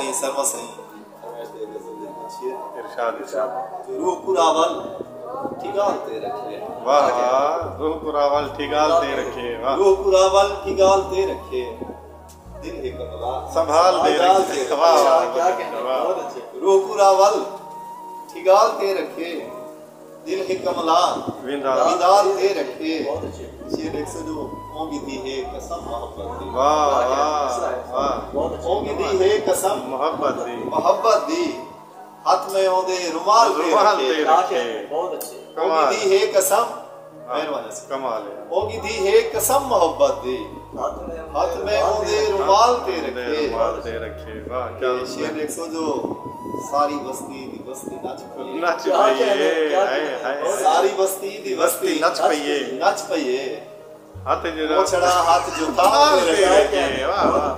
कहीं सर्व सही इरशाद इरशाद रूह पुरावल ठिगालते रखे। वाह वाह, रूह पुरावल ठिगालते रखे। वाह, रूह पुरावल ठिगालते रखे, दिल है कमला संभाल दे रखे। वाह वाह, रूह पुरावल ठिगालते रखे, दिल है कमला विदालते रखे। शेर 102 ओंगी दी है कसम मोहब्बत दी। वाह वाह वाह, ओंगी दी है कसम मोहब्बत दी, मोहब्बत दी, हाथ में ओंदे रुमाल दे रखे। बहुत अच्छे। ओंगी दी है कसम, मेहरबानी से कमाल है। ओंगी दी है कसम मोहब्बत दी, हाथ में ओंदे रुमाल दे रखे। वाह, क्या शेर 102 सारी बस्ती दी बस्ती नच पइए, नच पइए, हाय सारी बस्ती दी बस्ती नच पइए, नच पइए, हाथ जो मोछड़ा हाथ जो थाल दे रखे। वाह वाह,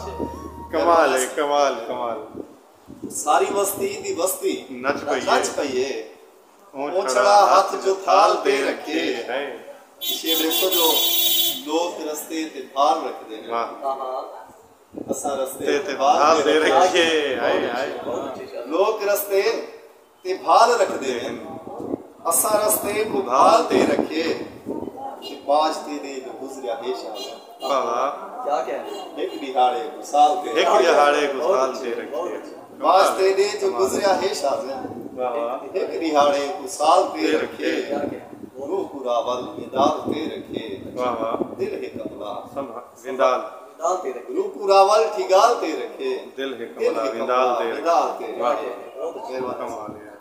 कमाल है, कमाल कमाल। सारी बस्ती दी बस्ती नच पइए, मोछड़ा हाथ जो थाल दे रखे। है। शेर 102 लोग रस्ते ते भार रख दे। वाह, असा रस्ते ते भाल दे रखे। हाय हाय, लोग रस्ते ते भाल रख दे, असा रस्ते को भाल दे रखे। बाज ते दे गुजरिया है शाह। वाह वाह, क्या कहने, एक दिहाड़े को साल ते, एक दिहाड़े को साल दे रखे। बाज ते दे जो गुजरिया है शाह, वाह वाह, एक दिहाड़े को साल ते रखे। रूह पुरावल विदालते रखे। वाह वाह, दिल है कमला विंदाल, रूह पुरावल ठिगालते रखे, दिल है कमला विंदाल दे रखे। विदालते वाह, रखे। कमाल है।